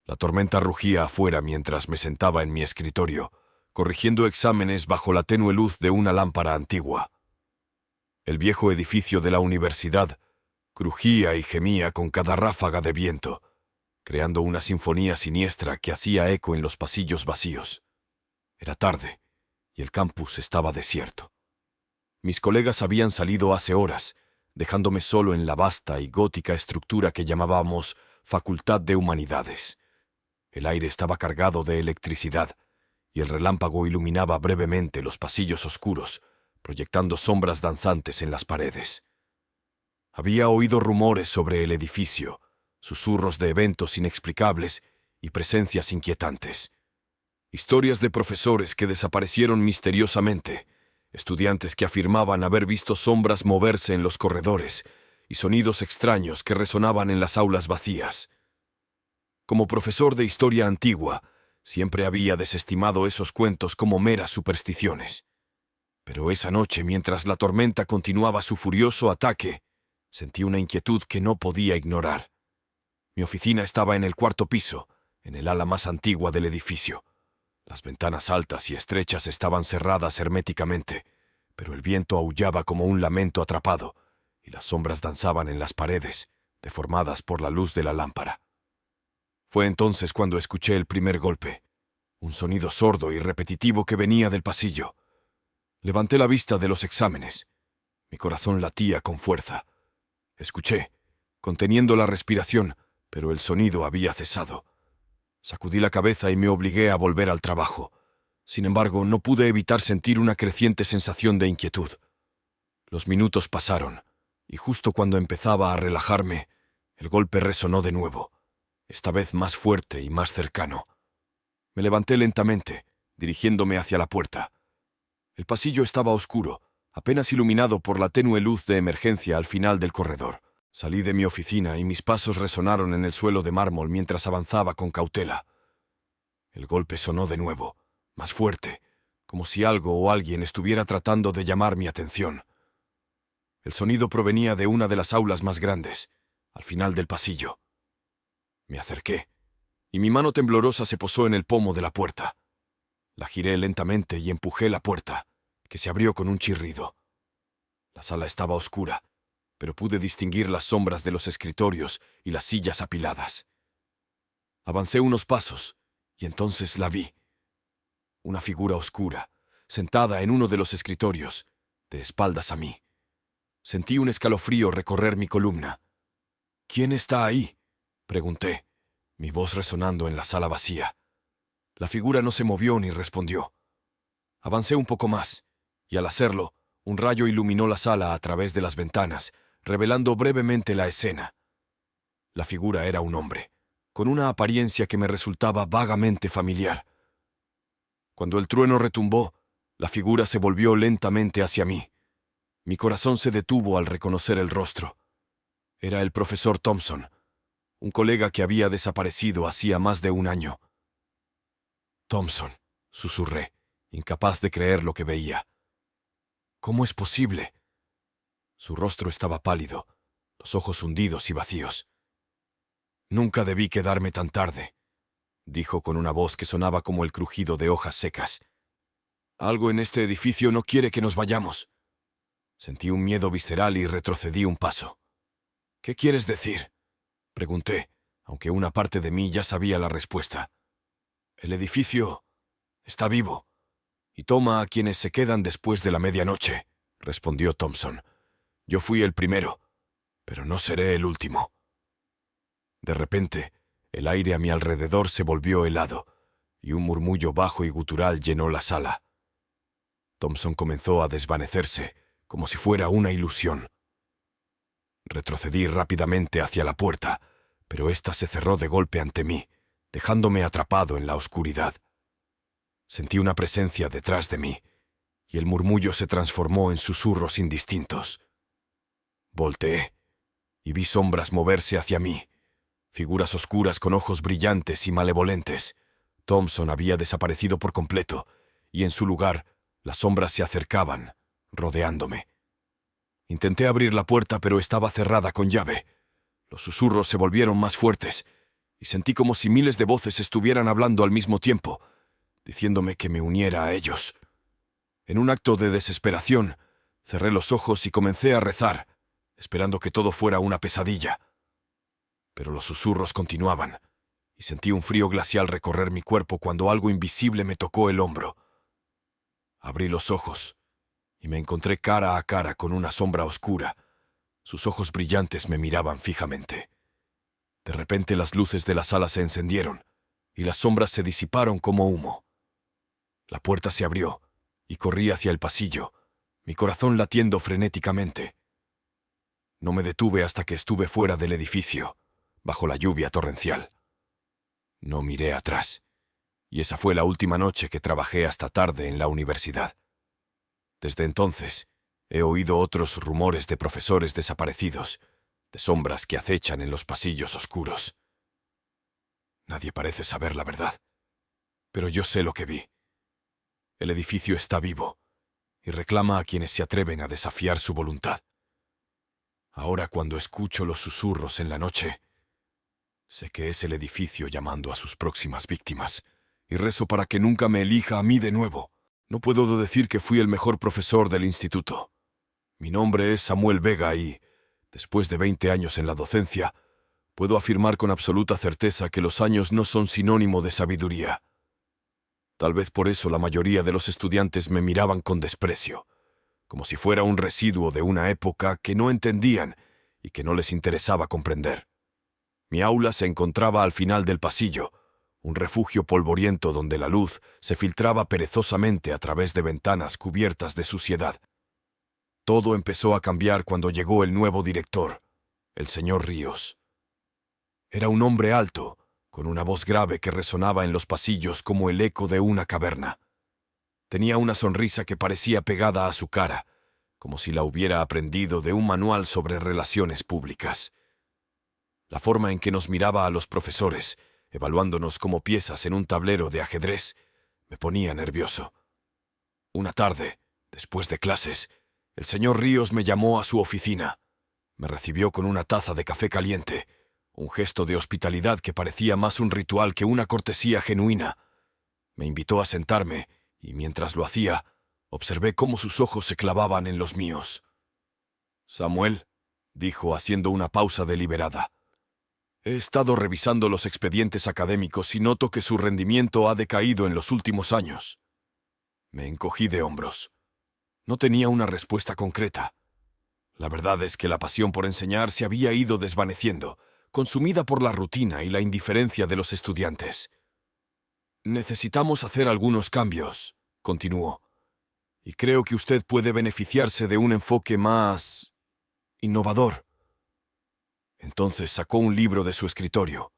La tormenta rugía afuera mientras me sentaba en mi escritorio, corrigiendo exámenes bajo la tenue luz de una lámpara antigua. El viejo edificio de la universidad crujía y gemía con cada ráfaga de viento, creando una sinfonía siniestra que hacía eco en los pasillos vacíos. Era tarde, y el campus estaba desierto. Mis colegas habían salido hace horas, dejándome solo en la vasta y gótica estructura que llamábamos Facultad de Humanidades. El aire estaba cargado de electricidad, y el relámpago iluminaba brevemente los pasillos oscuros, proyectando sombras danzantes en las paredes. Había oído rumores sobre el edificio, susurros de eventos inexplicables y presencias inquietantes. Historias de profesores que desaparecieron misteriosamente, estudiantes que afirmaban haber visto sombras moverse en los corredores y sonidos extraños que resonaban en las aulas vacías. Como profesor de historia antigua, siempre había desestimado esos cuentos como meras supersticiones. Pero esa noche, mientras la tormenta continuaba su furioso ataque, sentí una inquietud que no podía ignorar. Mi oficina estaba en el cuarto piso, en el ala más antigua del edificio. Las ventanas altas y estrechas estaban cerradas herméticamente, pero el viento aullaba como un lamento atrapado, y las sombras danzaban en las paredes, deformadas por la luz de la lámpara. Fue entonces cuando escuché el primer golpe, un sonido sordo y repetitivo que venía del pasillo. Levanté la vista de los exámenes. Mi corazón latía con fuerza. Escuché, conteniendo la respiración, pero el sonido había cesado. Sacudí la cabeza y me obligué a volver al trabajo. Sin embargo, no pude evitar sentir una creciente sensación de inquietud. Los minutos pasaron, y justo cuando empezaba a relajarme, el golpe resonó de nuevo, esta vez más fuerte y más cercano. Me levanté lentamente, dirigiéndome hacia la puerta. El pasillo estaba oscuro, apenas iluminado por la tenue luz de emergencia al final del corredor. Salí de mi oficina y mis pasos resonaron en el suelo de mármol mientras avanzaba con cautela. El golpe sonó de nuevo, más fuerte, como si algo o alguien estuviera tratando de llamar mi atención. El sonido provenía de una de las aulas más grandes, al final del pasillo. Me acerqué, y mi mano temblorosa se posó en el pomo de la puerta. La giré lentamente y empujé la puerta, que se abrió con un chirrido. La sala estaba oscura, pero pude distinguir las sombras de los escritorios y las sillas apiladas. Avancé unos pasos, y entonces la vi. Una figura oscura, sentada en uno de los escritorios, de espaldas a mí. Sentí un escalofrío recorrer mi columna. «¿Quién está ahí?», pregunté, mi voz resonando en la sala vacía. La figura no se movió ni respondió. Avancé un poco más, y al hacerlo, un rayo iluminó la sala a través de las ventanas, revelando brevemente la escena. La figura era un hombre, con una apariencia que me resultaba vagamente familiar. Cuando el trueno retumbó, la figura se volvió lentamente hacia mí. Mi corazón se detuvo al reconocer el rostro. Era el profesor Thompson, un colega que había desaparecido hacía más de un año. «Thompson», susurré, incapaz de creer lo que veía. «¿Cómo es posible?». Su rostro estaba pálido, los ojos hundidos y vacíos. «Nunca debí quedarme tan tarde», dijo con una voz que sonaba como el crujido de hojas secas. «Algo en este edificio no quiere que nos vayamos». Sentí un miedo visceral y retrocedí un paso. «¿Qué quieres decir?», pregunté, aunque una parte de mí ya sabía la respuesta. «El edificio está vivo y toma a quienes se quedan después de la medianoche», respondió Thompson. «Yo fui el primero, pero no seré el último». De repente, el aire a mi alrededor se volvió helado, y un murmullo bajo y gutural llenó la sala. Thompson comenzó a desvanecerse, como si fuera una ilusión. Retrocedí rápidamente hacia la puerta, pero ésta se cerró de golpe ante mí, dejándome atrapado en la oscuridad. Sentí una presencia detrás de mí, y el murmullo se transformó en susurros indistintos. Volteé, y vi sombras moverse hacia mí, figuras oscuras con ojos brillantes y malevolentes. Thompson había desaparecido por completo, y en su lugar, las sombras se acercaban, rodeándome. Intenté abrir la puerta, pero estaba cerrada con llave. Los susurros se volvieron más fuertes, y sentí como si miles de voces estuvieran hablando al mismo tiempo, diciéndome que me uniera a ellos. En un acto de desesperación, cerré los ojos y comencé a rezar, esperando que todo fuera una pesadilla. Pero los susurros continuaban, y sentí un frío glacial recorrer mi cuerpo cuando algo invisible me tocó el hombro. Abrí los ojos, y me encontré cara a cara con una sombra oscura. Sus ojos brillantes me miraban fijamente. De repente las luces de la sala se encendieron, y las sombras se disiparon como humo. La puerta se abrió, y corrí hacia el pasillo, mi corazón latiendo frenéticamente. No me detuve hasta que estuve fuera del edificio, bajo la lluvia torrencial. No miré atrás, y esa fue la última noche que trabajé hasta tarde en la universidad. Desde entonces, he oído otros rumores de profesores desaparecidos, de sombras que acechan en los pasillos oscuros. Nadie parece saber la verdad, pero yo sé lo que vi. El edificio está vivo, y reclama a quienes se atreven a desafiar su voluntad. Ahora, cuando escucho los susurros en la noche, sé que es el edificio llamando a sus próximas víctimas, y rezo para que nunca me elija a mí de nuevo. No puedo decir que fui el mejor profesor del instituto. Mi nombre es Samuel Vega y, después de 20 años en la docencia, puedo afirmar con absoluta certeza que los años no son sinónimo de sabiduría. Tal vez por eso la mayoría de los estudiantes me miraban con desprecio, como si fuera un residuo de una época que no entendían y que no les interesaba comprender. Mi aula se encontraba al final del pasillo, un refugio polvoriento donde la luz se filtraba perezosamente a través de ventanas cubiertas de suciedad. Todo empezó a cambiar cuando llegó el nuevo director, el señor Ríos. Era un hombre alto, con una voz grave que resonaba en los pasillos como el eco de una caverna. Tenía una sonrisa que parecía pegada a su cara, como si la hubiera aprendido de un manual sobre relaciones públicas. La forma en que nos miraba a los profesores, evaluándonos como piezas en un tablero de ajedrez, me ponía nervioso. Una tarde, después de clases, el señor Ríos me llamó a su oficina. Me recibió con una taza de café caliente, un gesto de hospitalidad que parecía más un ritual que una cortesía genuina. Me invitó a sentarme, y mientras lo hacía, observé cómo sus ojos se clavaban en los míos. «Samuel», dijo haciendo una pausa deliberada, «he estado revisando los expedientes académicos y noto que su rendimiento ha decaído en los últimos años». Me encogí de hombros. No tenía una respuesta concreta. La verdad es que la pasión por enseñar se había ido desvaneciendo, consumida por la rutina y la indiferencia de los estudiantes. «Necesitamos hacer algunos cambios», continuó, «y creo que usted puede beneficiarse de un enfoque más innovador». Entonces sacó un libro de su escritorio.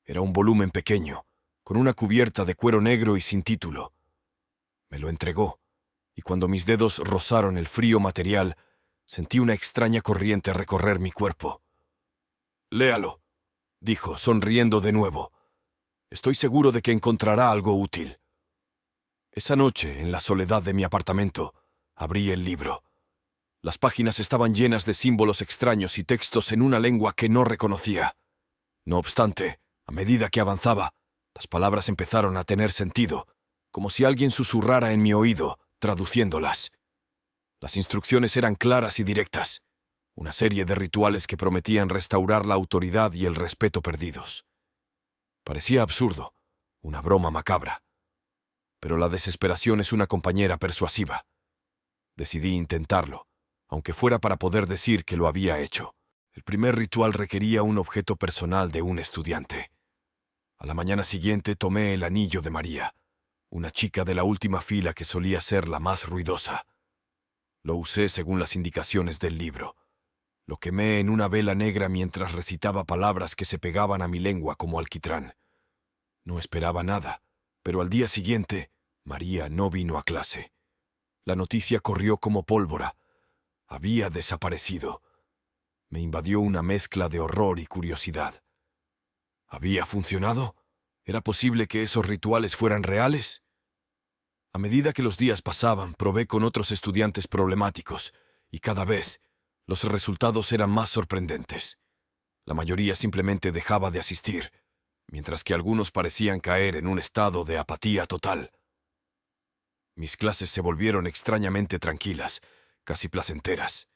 Era un volumen pequeño, con una cubierta de cuero negro y sin título. Me lo entregó, y cuando mis dedos rozaron el frío material, sentí una extraña corriente recorrer mi cuerpo. «Léalo», dijo, sonriendo de nuevo. «Estoy seguro de que encontrará algo útil». Esa noche, en la soledad de mi apartamento, abrí el libro. Las páginas estaban llenas de símbolos extraños y textos en una lengua que no reconocía. No obstante, a medida que avanzaba, las palabras empezaron a tener sentido, como si alguien susurrara en mi oído, traduciéndolas. Las instrucciones eran claras y directas, una serie de rituales que prometían restaurar la autoridad y el respeto perdidos. Parecía absurdo, una broma macabra. Pero la desesperación es una compañera persuasiva. Decidí intentarlo, aunque fuera para poder decir que lo había hecho. El primer ritual requería un objeto personal de un estudiante. A la mañana siguiente tomé el anillo de María, una chica de la última fila que solía ser la más ruidosa. Lo usé según las indicaciones del libro. Lo quemé en una vela negra mientras recitaba palabras que se pegaban a mi lengua como alquitrán. No esperaba nada, pero al día siguiente, María no vino a clase. La noticia corrió como pólvora. Había desaparecido. Me invadió una mezcla de horror y curiosidad. ¿Había funcionado? ¿Era posible que esos rituales fueran reales? A medida que los días pasaban, probé con otros estudiantes problemáticos, y cada vez los resultados eran más sorprendentes. La mayoría simplemente dejaba de asistir. mientras que algunos parecían caer en un estado de apatía total. Mis clases se volvieron extrañamente tranquilas, casi placenteras.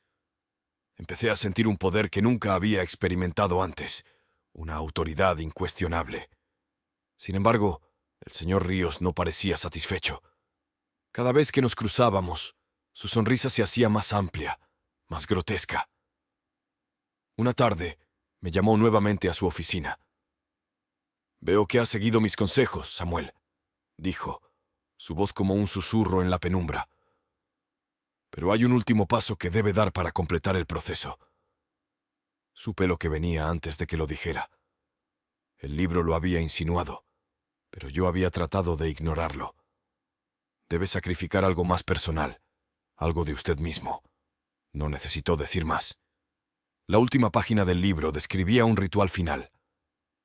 Empecé a sentir un poder que nunca había experimentado antes, una autoridad incuestionable. Sin embargo, el señor Ríos no parecía satisfecho. Cada vez que nos cruzábamos, su sonrisa se hacía más amplia, más grotesca. Una tarde, me llamó nuevamente a su oficina. «Veo que has seguido mis consejos, Samuel», dijo, su voz como un susurro en la penumbra. «Pero hay un último paso que debe dar para completar el proceso». Supe lo que venía antes de que lo dijera. El libro lo había insinuado, pero yo había tratado de ignorarlo. Debe sacrificar algo más personal, algo de usted mismo. No necesitó decir más. La última página del libro describía un ritual final,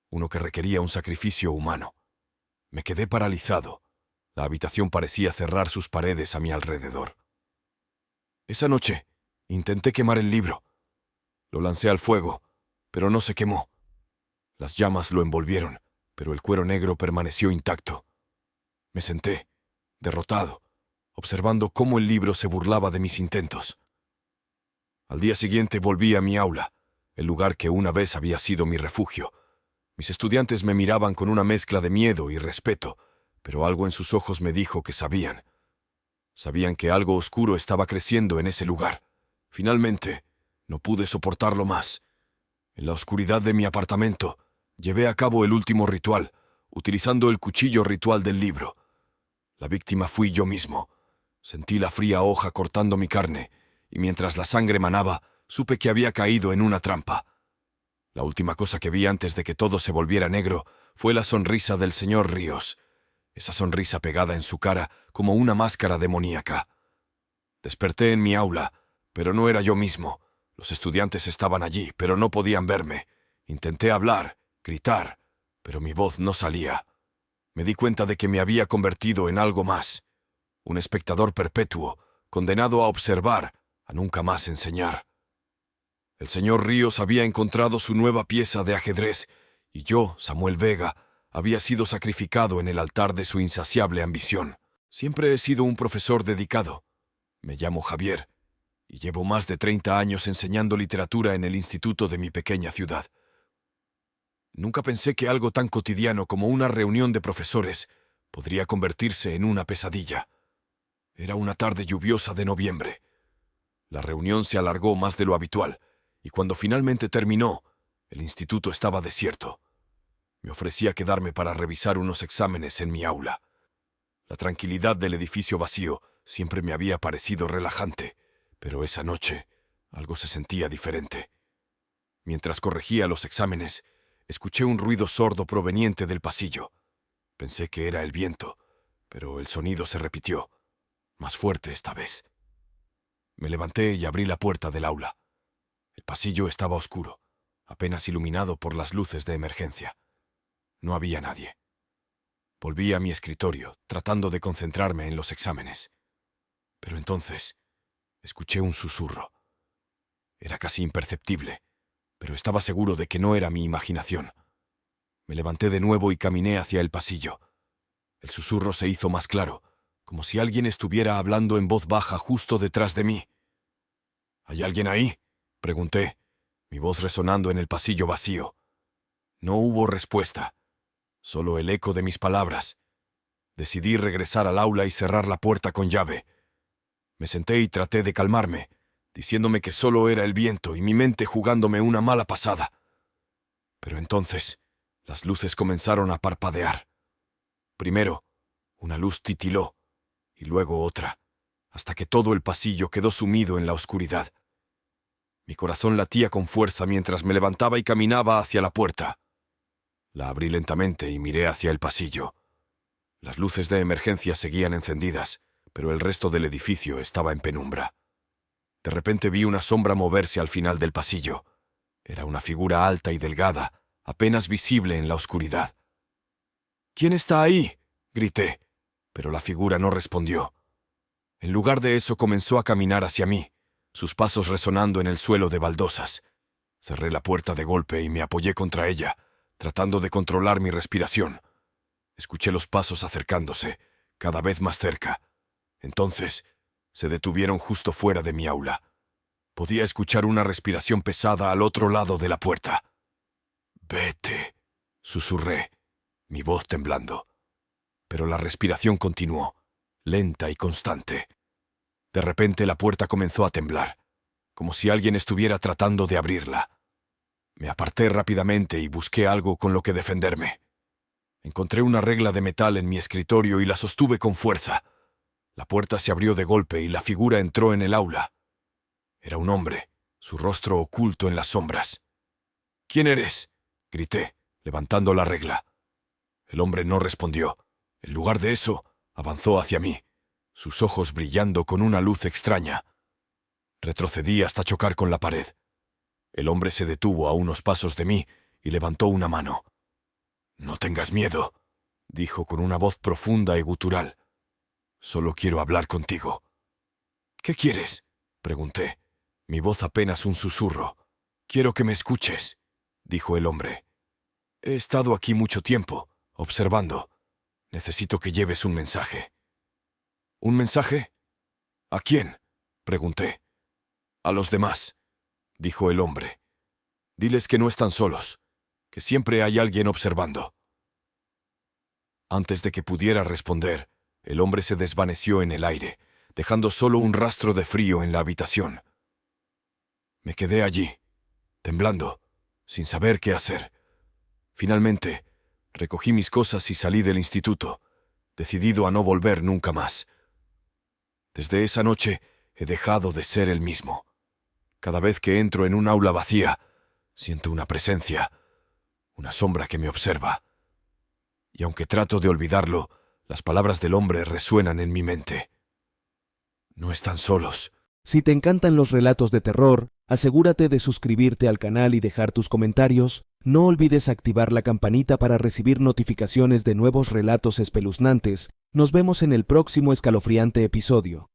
uno que requería un sacrificio humano. Me quedé paralizado. La habitación parecía cerrar sus paredes a mi alrededor. Esa noche, intenté quemar el libro. Lo lancé al fuego, pero no se quemó. Las llamas lo envolvieron, pero el cuero negro permaneció intacto. Me senté, derrotado, observando cómo el libro se burlaba de mis intentos. Al día siguiente volví a mi aula, el lugar que una vez había sido mi refugio. Mis estudiantes me miraban con una mezcla de miedo y respeto, pero algo en sus ojos me dijo que sabían. Sabían que algo oscuro estaba creciendo en ese lugar. Finalmente, no pude soportarlo más. En la oscuridad de mi apartamento, llevé a cabo el último ritual, utilizando el cuchillo ritual del libro. La víctima fui yo mismo. Sentí la fría hoja cortando mi carne, y mientras la sangre manaba, supe que había caído en una trampa. La última cosa que vi antes de que todo se volviera negro fue la sonrisa del señor Ríos, esa sonrisa pegada en su cara como una máscara demoníaca. Desperté en mi aula, pero no era yo mismo. Los estudiantes estaban allí, pero no podían verme. Intenté hablar, gritar, pero mi voz no salía. Me di cuenta de que me había convertido en algo más, un espectador perpetuo, condenado a observar, a nunca más enseñar. El señor Ríos había encontrado su nueva pieza de ajedrez, y yo, Samuel Vega, había sido sacrificado en el altar de su insaciable ambición. Siempre he sido un profesor dedicado. Me llamo Javier, y llevo más de 30 años enseñando literatura en el instituto de mi pequeña ciudad. Nunca pensé que algo tan cotidiano como una reunión de profesores podría convertirse en una pesadilla. Era una tarde lluviosa de noviembre. La reunión se alargó más de lo habitual, y cuando finalmente terminó, el instituto estaba desierto. Me ofrecí a quedarme para revisar unos exámenes en mi aula. La tranquilidad del edificio vacío siempre me había parecido relajante, pero esa noche algo se sentía diferente. Mientras corregía los exámenes, escuché un ruido sordo proveniente del pasillo. Pensé que era el viento, pero el sonido se repitió, más fuerte esta vez. Me levanté y abrí la puerta del aula. El pasillo estaba oscuro, apenas iluminado por las luces de emergencia. No había nadie. Volví a mi escritorio, tratando de concentrarme en los exámenes. Pero entonces escuché un susurro. Era casi imperceptible, pero estaba seguro de que no era mi imaginación. Me levanté de nuevo y caminé hacia el pasillo. El susurro se hizo más claro, como si alguien estuviera hablando en voz baja justo detrás de mí. ¿Hay alguien ahí?, pregunté, mi voz resonando en el pasillo vacío. No hubo respuesta, solo el eco de mis palabras. Decidí regresar al aula y cerrar la puerta con llave. Me senté y traté de calmarme, diciéndome que solo era el viento y mi mente jugándome una mala pasada. Pero entonces, las luces comenzaron a parpadear. Primero, una luz titiló, y luego otra, hasta que todo el pasillo quedó sumido en la oscuridad. Mi corazón latía con fuerza mientras me levantaba y caminaba hacia la puerta. La abrí lentamente y miré hacia el pasillo. Las luces de emergencia seguían encendidas, pero el resto del edificio estaba en penumbra. De repente vi una sombra moverse al final del pasillo. Era una figura alta y delgada, apenas visible en la oscuridad. «¿Quién está ahí?», grité, pero la figura no respondió. En lugar de eso comenzó a caminar hacia mí, sus pasos resonando en el suelo de baldosas. Cerré la puerta de golpe y me apoyé contra ella, tratando de controlar mi respiración. Escuché los pasos acercándose, cada vez más cerca. Entonces, se detuvieron justo fuera de mi aula. Podía escuchar una respiración pesada al otro lado de la puerta. «Vete», susurré, mi voz temblando. Pero la respiración continuó, lenta y constante. De repente la puerta comenzó a temblar, como si alguien estuviera tratando de abrirla. Me aparté rápidamente y busqué algo con lo que defenderme. Encontré una regla de metal en mi escritorio y la sostuve con fuerza. La puerta se abrió de golpe y la figura entró en el aula. Era un hombre, su rostro oculto en las sombras. «¿Quién eres?», grité, levantando la regla. El hombre no respondió. En lugar de eso, avanzó hacia mí, sus ojos brillando con una luz extraña. Retrocedí hasta chocar con la pared. El hombre se detuvo a unos pasos de mí y levantó una mano. «No tengas miedo», dijo con una voz profunda y gutural. «Solo quiero hablar contigo». «¿Qué quieres?», pregunté, mi voz apenas un susurro. «Quiero que me escuches», dijo el hombre. «He estado aquí mucho tiempo, observando. Necesito que lleves un mensaje». «¿Un mensaje? ¿A quién?», pregunté. «A los demás», dijo el hombre. «Diles que no están solos, que siempre hay alguien observando». Antes de que pudiera responder, el hombre se desvaneció en el aire, dejando solo un rastro de frío en la habitación. Me quedé allí, temblando, sin saber qué hacer. Finalmente, recogí mis cosas y salí del instituto, decidido a no volver nunca más. Desde esa noche he dejado de ser el mismo. Cada vez que entro en un aula vacía, siento una presencia, una sombra que me observa. Y aunque trato de olvidarlo, las palabras del hombre resuenan en mi mente. No están solos. Si te encantan los relatos de terror, asegúrate de suscribirte al canal y dejar tus comentarios. No olvides activar la campanita para recibir notificaciones de nuevos relatos espeluznantes. Nos vemos en el próximo escalofriante episodio.